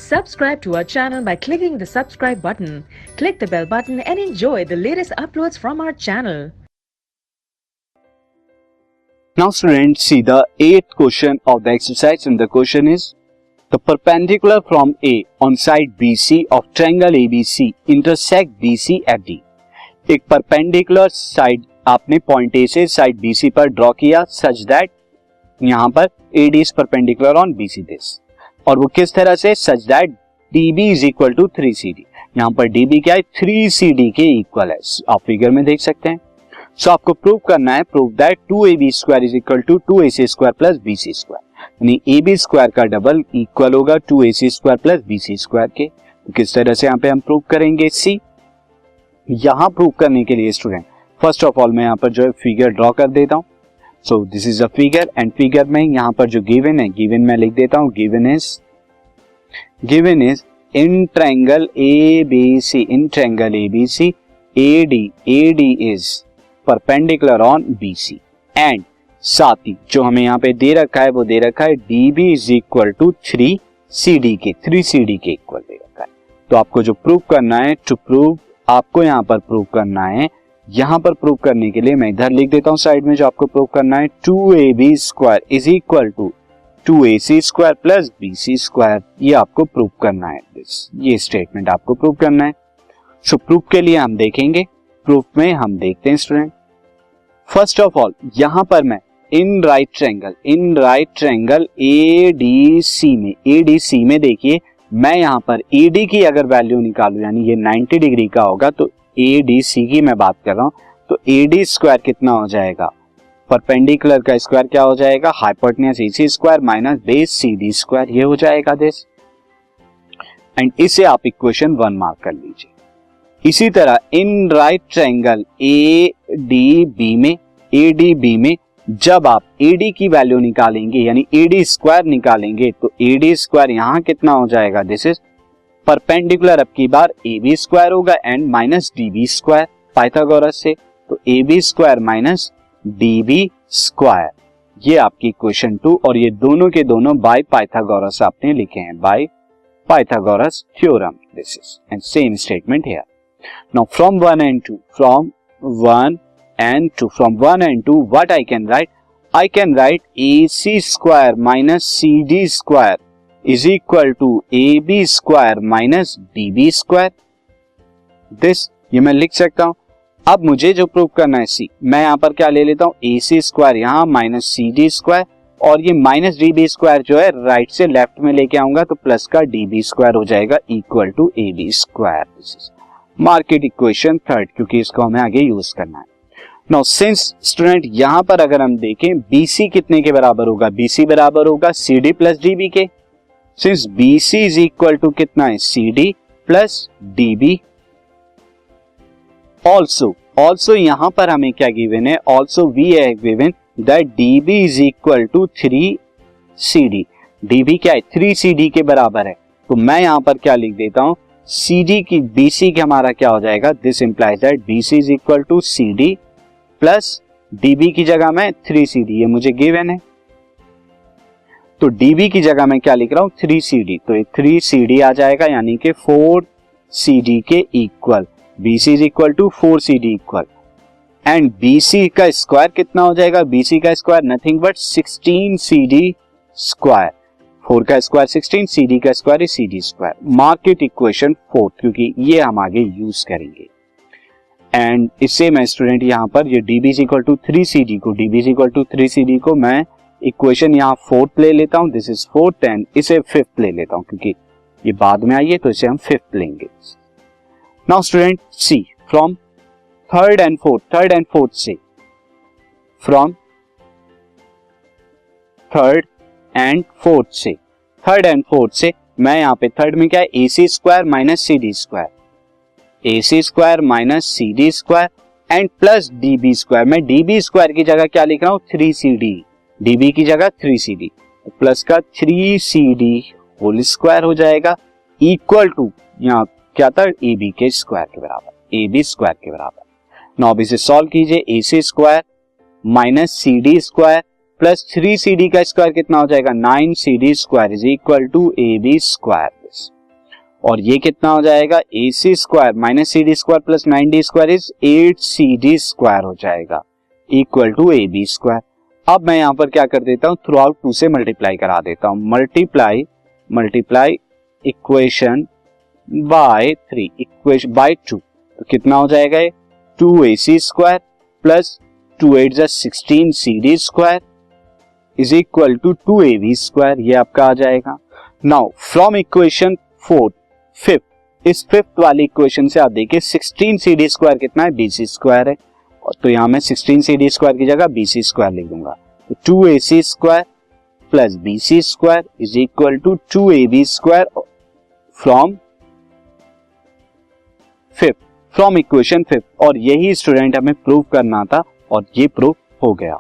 Subscribe to our channel by clicking the subscribe button. Click the bell button and enjoy the latest uploads from our channel. Now students, see the 8th question of the exercise, and the question is the perpendicular from A on side BC of triangle ABC intersect BC at D. एक perpendicular side आपने point A से side BC पर draw किया such that यहां पर AD is perpendicular on BC this, और वो किस तरह से, such that DB is equal to 3CD. यहां पर DB क्या है, 3CD के इक्वल है, आप फिगर में देख सकते हैं. सो आपको प्रूव करना है, prove that 2AB² is equal to 2AC² plus BC², यानी AB² का डबल इक्वल होगा 2AC² प्लस BC² के. तो किस तरह से यहाँ पे हम प्रूव करेंगे, सी यहाँ प्रूव करने के लिए स्टूडेंट फर्स्ट ऑफ ऑल मैं यहाँ पर जो है फिगर ड्रॉ कर देता हूँ. So this is a figure, and figure में यहाँ पर जो गिवन है, गिवन मैं लिख देता हूँ, given is in triangle ABC, in triangle ABC AD is perpendicular on BC, and साथ ही जो हमें यहाँ पे दे रखा है वो दे रखा है DB is equal to 3CD के इक्वल दे रखा है. तो आपको जो प्रूव करना है, टू प्रूव आपको यहाँ पर प्रूव करना है, यहाँ पर प्रूव करने के लिए मैं इधर लिख देता हूँ साइड में, जो आपको प्रूव करना है 2AB² is equal to 2AC² plus BC², ये आपको प्रूव करना है. ये स्टेटमेंट आपको प्रूव करना है. सो प्रूफ के लिए हम देखेंगे, प्रूफ में हम देखते हैं स्टूडेंट. फर्स्ट ऑफ ऑल यहां पर मैं इन राइट ट्रायंगल ADC में देखिए, मैं यहां पर AD की अगर वैल्यू निकालूं, यानी ये 90 डिग्री का होगा, तो ADC की मैं बात कर रहा हूं, तो AD² कितना हो जाएगा, परपेंडिकुलर का स्क्वायर क्या हो जाएगा, hypotenuse AC² minus base CD², ये हो जाएगा दिस. एंड इसे आप इक्वेशन 1 मार्क कर लीजिए. इसी तरह इन राइट ट्रायंगल ADB में जब आप AD की वैल्यू निकालेंगे, यानी AD² निकालेंगे, तो AD² यहां कितना हो जाएगा, दिस इज परपेंडिकुलर, अब की बार AB² होगा एंड माइनस DB² पाइथागोरस से, तो AB² माइनस DB², ये आपकी इक्वेशन 2, और ये दोनों के दोनों बाय पाइथागोरस आपने लिखे हैं, by Pythagoras theorem. This is and same statement here. Now from 1 and 2, what I can write? I can write AC² minus CD² is equal to AB² minus DB². This ये मैं लिख सकता हूं. अब मुझे जो प्रूव करना है, सी मैं यहां पर क्या ले लेता हूं, AC² यहां माइनस CD², और ये माइनस DB² जो है राइट से लेफ्ट में लेके आऊंगा, तो प्लस का DB² हो जाएगा equal to AB². Mark it equation third, क्योंकि इसको हमें आगे यूज करना है. नाउ सिंस स्टूडेंट यहां पर अगर हम देखें BC कितने के बराबर होगा, BC बराबर होगा CD प्लस DB के. Since BC is equal to कितना है, CD प्लस DB. ऑल्सो यहां पर हमें क्या गिवन है, ऑल्सो वी है given that DB is equal to 3CD. DB क्या है, 3CD के बराबर है. तो मैं यहां पर क्या लिख देता हूं, CD की BC के हमारा क्या हो जाएगा, this implies that BC is equal to CD plus DB की जगह में 3CD, ये मुझे गिवन है, तो DB की जगह मैं क्या लिख रहा हूं, 3CD, तो ये 3CD आ जाएगा, यानी कि 4CD के equal. BC is equal to 4CD equal, and BC का स्क्वायर कितना हो जाएगा, BC का स्क्वायर नथिंग बट 16CD², 4 का स्क्वायर 16, CD का square is CD². Market equation 4, क्योंकि ये हम आगे यूज करेंगे. एंड इससे मैं स्टूडेंट यहाँ पर ये DB is equal to 3CD को मैं इक्वेशन यहाँ 4th ले लेता हूँ, दिस इज 4th, एंड इसे 5th ले लेता हूँ, क्योंकि ये बाद में आई है, तो इसे हम 5th लेंगे. Now student C from third and fourth से, फ्रॉम थर्ड एंड फोर्थ से मैं यहाँ पे थर्ड में क्या है, AC² minus CD² minus CD² and plus DB². मैं DB² की जगह क्या लिख रहा हूँ, 3CD, DB की जगह 3CD, प्लस का 3CD होल स्क्वायर हो जाएगा इक्वल टू, यहाँ क्या था, AB² के बराबर. नाउ अब इसे सॉल्व कीजिए, AC² minus CD² plus 3CD का स्क्वायर कितना हो जाएगा, 9CD² is equal to AB². और ये कितना हो जाएगा, A C square minus C D square plus 9d square is 8cd square हो जाएगा equal to A B square. अब मैं यहाँ पर क्या कर देता हूँ, थ्रू आउट 2 से मल्टीप्लाई करा देता हूँ, multiply equation by 3 equation by 2, तो कितना हो जाएगा ये 2ac स्क्वायर प्लस 2 8 जा 16cd square is equal to 2ab square, ये आपका आ जाएगा। नाउ फ्रॉम इक्वेशन 5th, इस 5th वाली इक्वेशन से आप देखिए 16cd स्क्वायर कितना है, bc स्क्वायर है, और तो यहां मैं 16cd स्क्वायर की जगह bc स्क्वायर लिख दूंगा, तो 2ac square plus bc square is equal to 2ab square from equation 5th, और यही स्टूडेंट हमें प्रूव करना था और ये प्रूव हो गया।